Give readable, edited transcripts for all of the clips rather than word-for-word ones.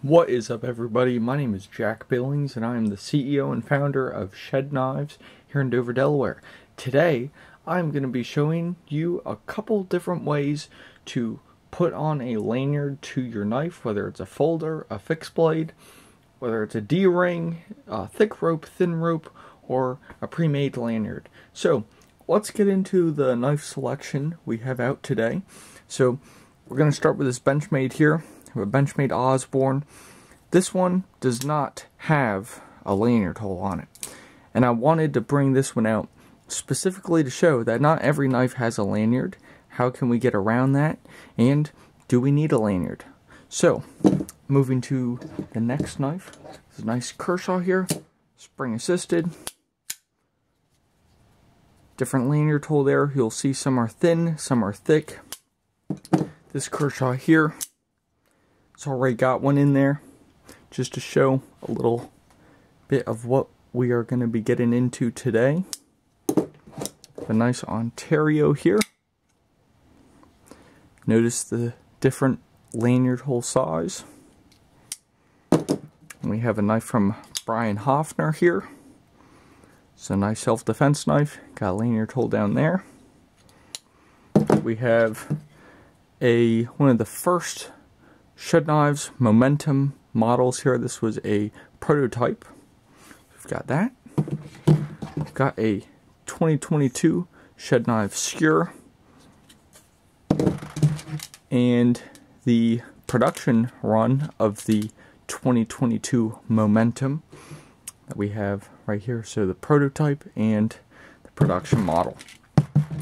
What is up, everybody? My name is Jack Billings and I am the CEO and founder of Shedknives here in Dover, Delaware. Today I'm going to be showing you a couple different ways to put on a lanyard to your knife, whether it's a folder, a fixed blade, whether it's a D-ring, a thick rope, thin rope, or a pre-made lanyard. So let's get into the knife selection we have out today. So we're going to start with this Benchmade here. A Benchmade Osborne. This one does not have a lanyard hole on it, and I wanted to bring this one out specifically to show that not every knife has a lanyard. How can we get around that, and do we need a lanyard? So moving to the next knife, this is a nice Kershaw here, spring assisted, different lanyard hole there. You'll see some are thin, some are thick. This Kershaw here, it's already got one in there, just to show a little bit of what we are going to be getting into today. A nice Ontario here. Notice the different lanyard hole size. And we have a knife from Brian Hoffner here. It's a nice self-defense knife. Got a lanyard hole down there. We have one of the first Shedknives Momentum models here. This was a prototype. We've got that. We've got a 2022 Shedknives Skewer. And the production run of the 2022 Momentum that we have right here. So the prototype and the production model.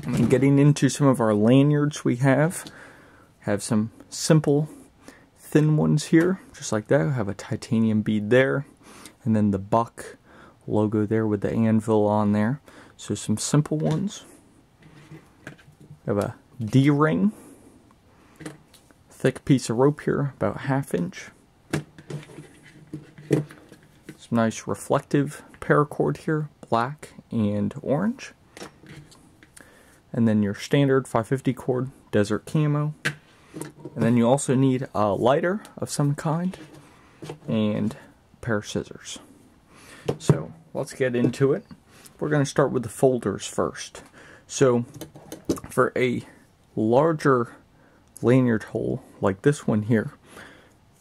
And getting into some of our lanyards, we have some simple thin ones here, just like that. We have a titanium bead there, and then the buck logo there with the anvil on there. So some simple ones. We have a D-ring, thick piece of rope here, about 1/2 inch. Some nice reflective paracord here, black and orange. And then your standard 550 cord desert camo. And then you also need a lighter of some kind and a pair of scissors. So let's get into it. We're going to start with the folders first. So for a larger lanyard hole like this one here,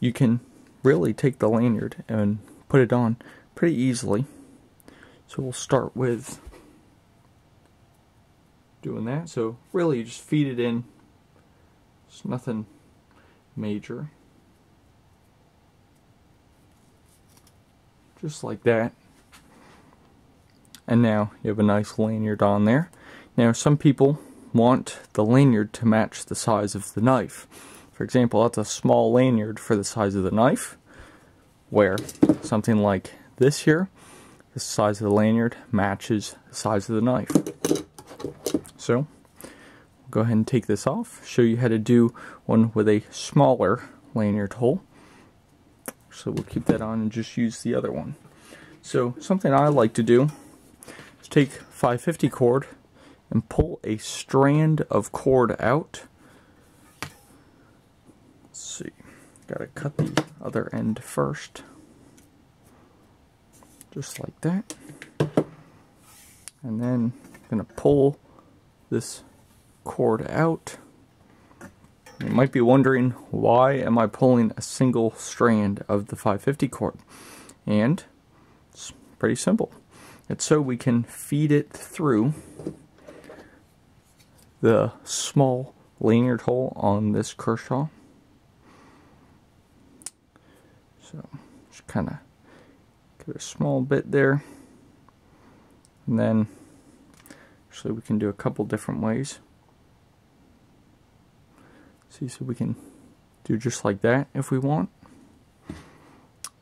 you can really take the lanyard and put it on pretty easily. So we'll start with doing that. So really you just feed it in. It's nothing major. Just like that. And now you have a nice lanyard on there. Now some people want the lanyard to match the size of the knife. For example, that's a small lanyard for the size of the knife, where something like this here, the size of the lanyard matches the size of the knife. So go ahead and take this off, show you how to do one with a smaller lanyard hole. So we'll keep that on and just use the other one. So something I like to do is take 550 cord and pull a strand of cord out. Let's see, gotta cut the other end first. Just like that. And then I'm gonna pull this cord out. You might be wondering, why am I pulling a single strand of the 550 cord? And it's pretty simple. It's so we can feed it through the small lanyard hole on this Kershaw. So just kind of get a small bit there, and then actually we can do a couple different ways. See, so we can do just like that if we want,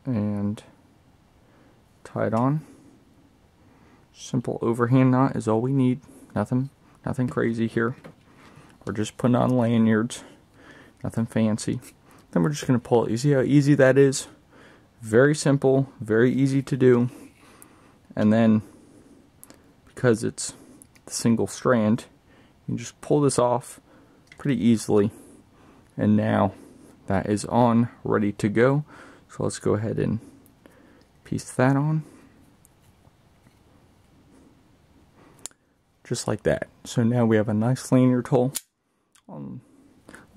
and tie it on. Simple overhand knot is all we need. Nothing crazy here. We're just putting on lanyards. Nothing fancy. Then we're just going to pull it. You see how easy that is? Very simple, very easy to do. And then, because it's the single strand, you can just pull this off pretty easily. And now that is on, ready to go. So let's go ahead and piece that on. Just like that. So now we have a nice lanyard hole.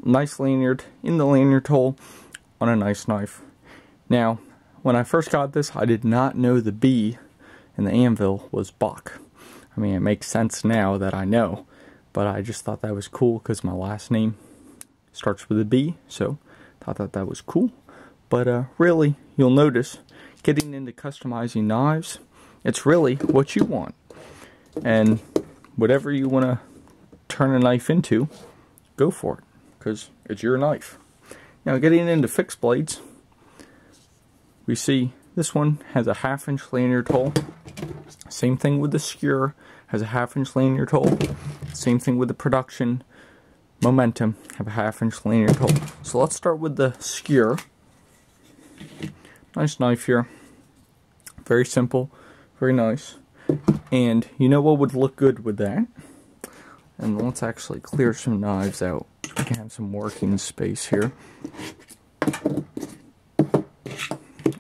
Nice lanyard in the lanyard hole on a nice knife. Now, when I first got this, I did not know the B in the anvil was Bach. I mean, it makes sense now that I know, but I just thought that was cool because my last name starts with a B, so thought that was cool. But really, you'll notice, getting into customizing knives, it's really what you want. And whatever you want to turn a knife into, go for it, because it's your knife. Now, getting into fixed blades, we see this one has a 1/2 inch lanyard hole. Same thing with the skewer, has a 1/2 inch lanyard hole. Same thing with the production momentum, have a 1/2 inch lanyard hole. So let's start with the skewer. Nice knife here. Very simple, very nice. And you know what would look good with that? And let's actually clear some knives out so we can have some working space here.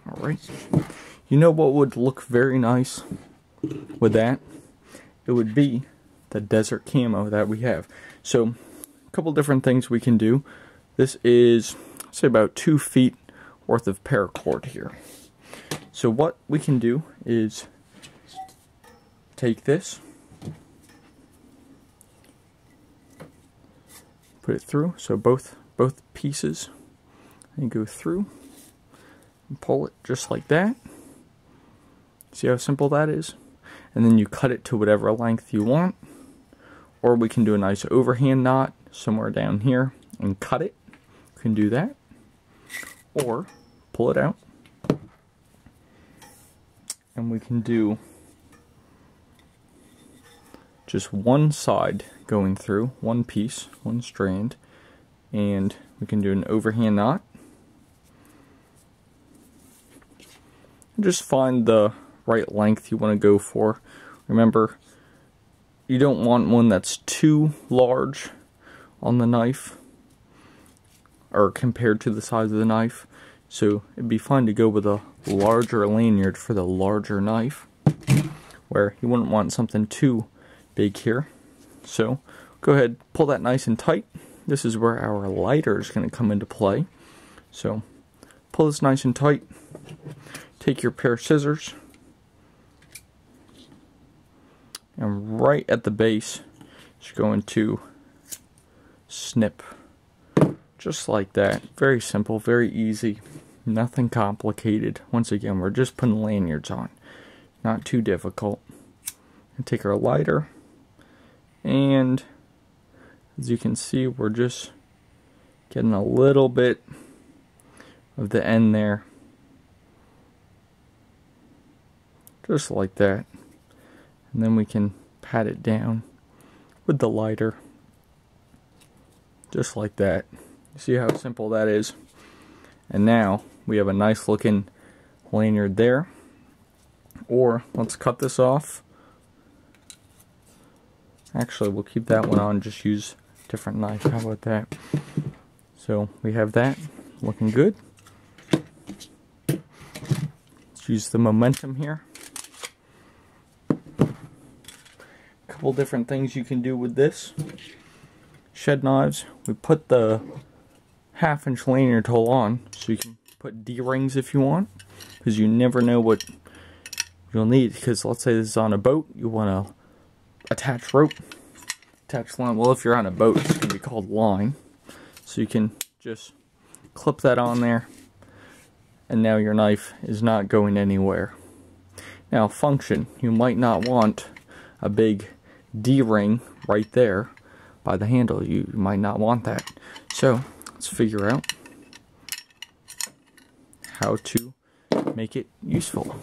Alright. You know what would look very nice with that? It would be the desert camo that we have. So, a couple different things we can do. This is, say, about 2 feet worth of paracord here. So what we can do is take this, put it through, so both pieces, and go through, and pull it just like that. See how simple that is? And then you cut it to whatever length you want, or we can do a nice overhand knot somewhere down here and cut it. You can do that, or pull it out, and we can do just one side going through, one piece, one strand, and we can do an overhand knot. Just find the right length you want to go for. Remember, you don't want one that's too large on the knife, or compared to the size of the knife. So it'd be fine to go with a larger lanyard for the larger knife, where you wouldn't want something too big here. So go ahead, pull that nice and tight. This is where our lighter is going to come into play. So pull this nice and tight. Take your pair of scissors, and right at the base, you're going to snip. Just like that. Very simple, very easy. Nothing complicated. Once again, we're just putting lanyards on. Not too difficult. And take our lighter, and as you can see, we're just getting a little bit of the end there. Just like that. And then we can pat it down with the lighter. Just like that. You see how simple that is? And now we have a nice looking lanyard there. Or let's cut this off. Actually, we'll keep that one on, just use a different knife. How about that? So we have that looking good. Let's use the momentum here. A couple different things you can do with this. Shed knives, we put the 1/2 inch lanyard hole on, so you can put D-rings if you want, because you never know what you'll need. Because let's say this is on a boat, you want to attach rope, attach line. Well, if you're on a boat, it's going to be called line. So you can just clip that on there, and now your knife is not going anywhere. Now, function, you might not want a big D-ring right there by the handle. You might not want that. So let's figure out how to make it useful.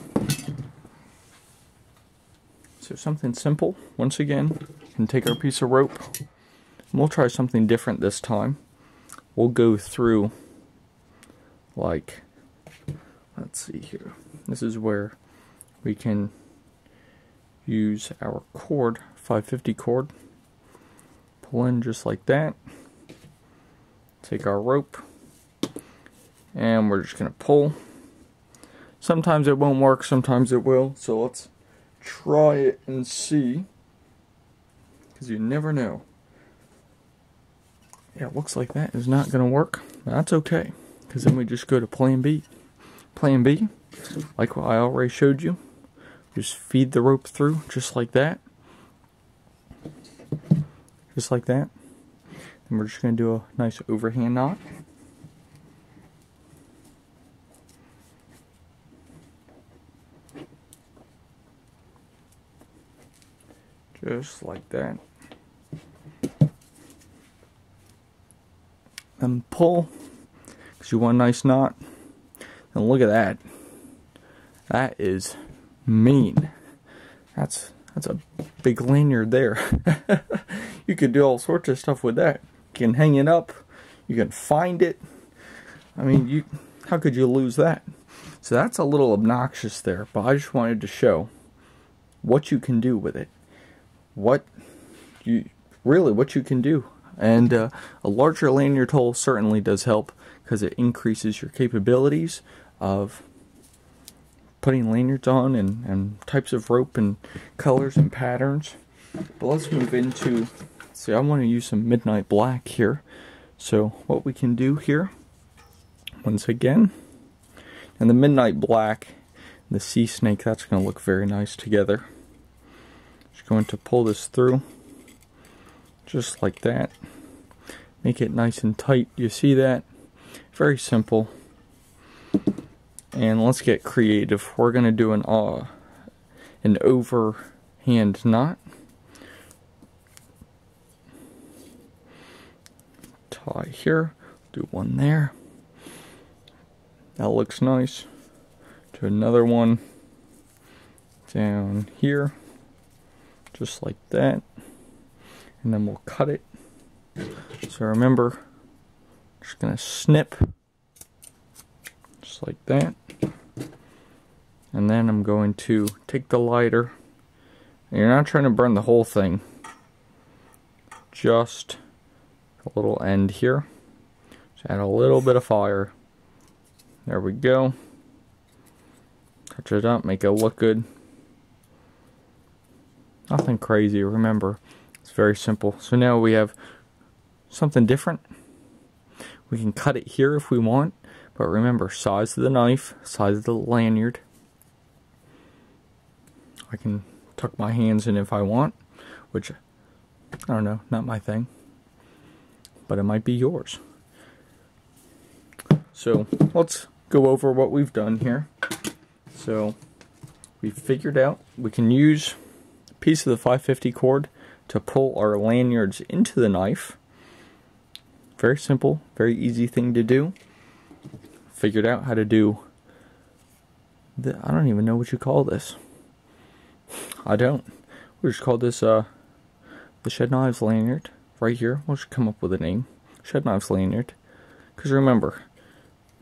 So something simple. Once again, we can take our piece of rope, and we'll try something different this time. We'll go through, like, let's see here. This is where we can use our cord, 550 cord. Pull in just like that. Take our rope, and we're just going to pull Sometimes it won't work, sometimes it will. So let's try it and see, because you never know. Yeah, it looks like that is not going to work. That's okay, because then we just go to plan B. Plan B, like what I already showed you, just feed the rope through just like that. Just like that. And we're just going to do a nice overhand knot. Just like that. Then pull, because you want a nice knot. And look at that. That is mean. That's a big lanyard there. You could do all sorts of stuff with that. You can hang it up. You can find it. I mean, how could you lose that? So that's a little obnoxious there, but I just wanted to show what you can do with it. What you can do. And a larger lanyard hole certainly does help, because it increases your capabilities of putting lanyards on and types of rope and colors and patterns. But let's move into, see, I want to use some midnight black here. So what we can do here, once again, and the midnight black and the sea snake, that's going to look very nice together. Just going to pull this through just like that. Make it nice and tight. You see that? Very simple. And let's get creative. We're going to do an overhand knot. Tie here. Do one there. That looks nice. Do another one down here. Just like that. And then we'll cut it. So remember, just going to snip. Just like that. And then I'm going to take the lighter. And you're not trying to burn the whole thing. Just a little end here. Just add a little bit of fire. There we go. Touch it up, make it look good. Nothing crazy, remember. It's very simple. So now we have something different. We can cut it here if we want. But remember, size of the knife, size of the lanyard. I can tuck my hands in if I want, which, I don't know, not my thing. But it might be yours. So, let's go over what we've done here. So, we've figured out we can use a piece of the 550 cord to pull our lanyards into the knife. Very simple, very easy thing to do. Figured out how to do I don't even know what you call this. I don't. We just call this the shedknives lanyard right here. We'll just come up with a name. Shedknives lanyard. Because remember,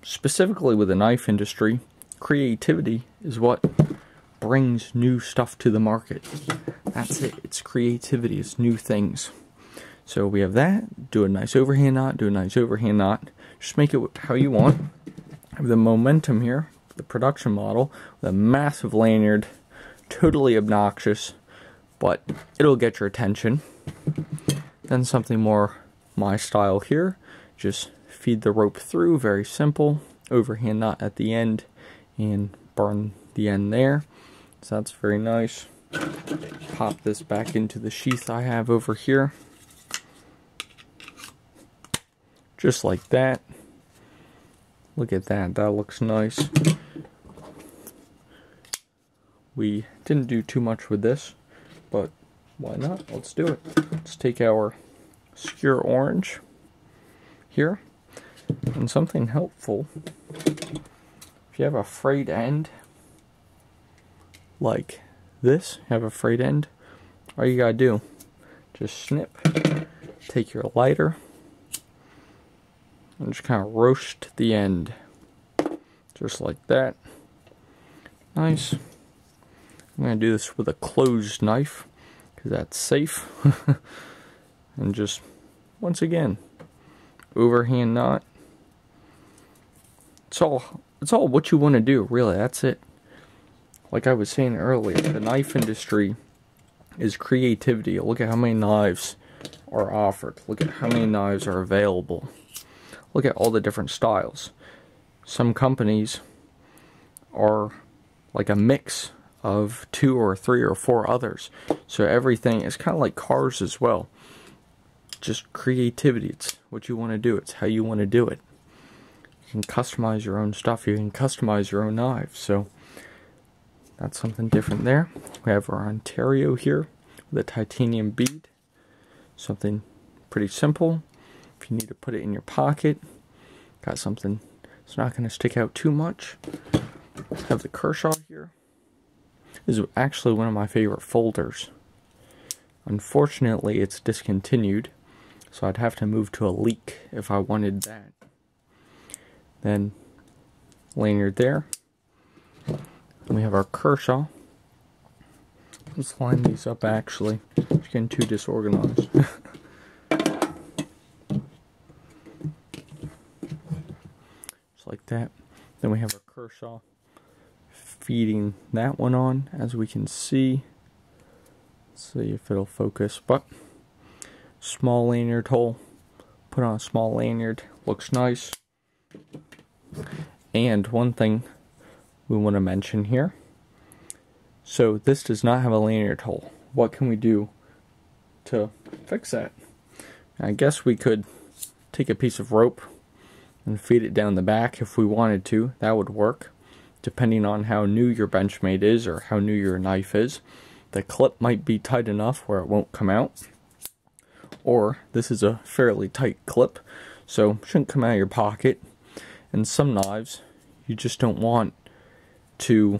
specifically with the knife industry, creativity is what brings new stuff to the market. That's it. It's creativity. It's new things. So we have that. Do a nice overhand knot. Do a nice overhand knot. Just make it how you want. Have the momentum here, the production model, with a massive lanyard, totally obnoxious, but it'll get your attention. Then something more my style here, just feed the rope through, very simple, overhand knot at the end, and burn the end there. So that's very nice. Pop this back into the sheath I have over here. Just like that. Look at that, that looks nice. We didn't do too much with this, but why not? Let's do it. Let's take our skewer orange here, and something helpful. If you have a frayed end, like this, you have a frayed end, all you gotta do, just snip, take your lighter, and just kind of roast the end. Just like that. Nice. I'm going to do this with a closed knife, because that's safe. And just, once again, overhand knot. It's all it's all what you want to do, really. That's it. Like I was saying earlier, the knife industry is creativity. Look at how many knives are offered. Look at how many knives are available. Look at all the different styles. Some companies are like a mix of 2 or 3 or 4 others. So everything is kind of like cars as well. Just creativity. It's what you want to do. It's how you want to do it. You can customize your own stuff. You can customize your own knives. So that's something different there. We have our Ontario here with a titanium bead. Something pretty simple. If you need to put it in your pocket, got something it's not going to stick out too much. Have the Kershaw here. This is actually one of my favorite folders. Unfortunately, it's discontinued, so I'd have to move to a leak if I wanted that. Then lanyard there. And we have our Kershaw. Let's line these up actually. It's getting too disorganized. Just like that. Then we have our Kershaw feeding that one on, as we can see. Let's see if it'll focus. But small lanyard hole. Put on a small lanyard. Looks nice. And one thing we want to mention here. So this does not have a lanyard hole. What can we do to fix that? I guess we could take a piece of rope and feed it down the back if we wanted to. That would work, depending on how new your Benchmade is or how new your knife is. The clip might be tight enough where it won't come out. Or this is a fairly tight clip, so it shouldn't come out of your pocket. And some knives, you just don't want to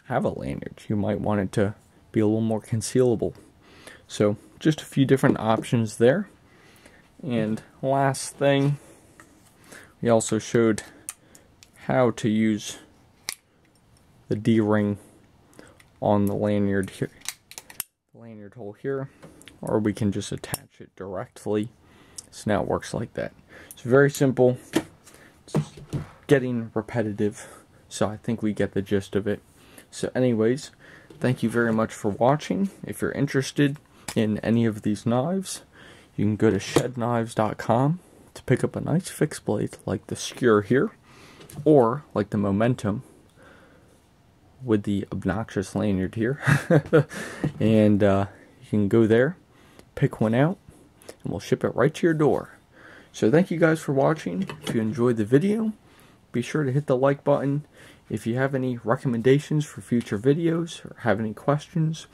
have a lanyard. You might want it to be a little more concealable. So just a few different options there. And last thing, we also showed how to use the D-ring on the lanyard here, the lanyard hole here, or we can just attach it directly. So now it works like that. It's very simple. It's getting repetitive, so I think we get the gist of it. So anyways, thank you very much for watching. If you're interested in any of these knives, you can go to shedknives.com to pick up a nice fixed blade like the skewer here, or like the Momentum with the obnoxious lanyard here. And you can go there, pick one out, and we'll ship it right to your door. So thank you guys for watching. If you enjoyed the video, be sure to hit the like button. If you have any recommendations for future videos or have any questions,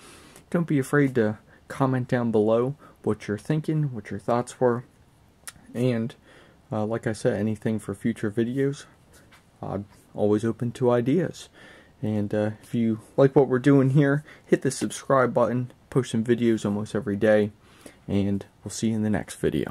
don't be afraid to comment down below what you're thinking, what your thoughts were. And like I said, anything for future videos, I'm always open to ideas. And if you like what we're doing here, hit the subscribe button. Post some videos almost every day. And we'll see you in the next video.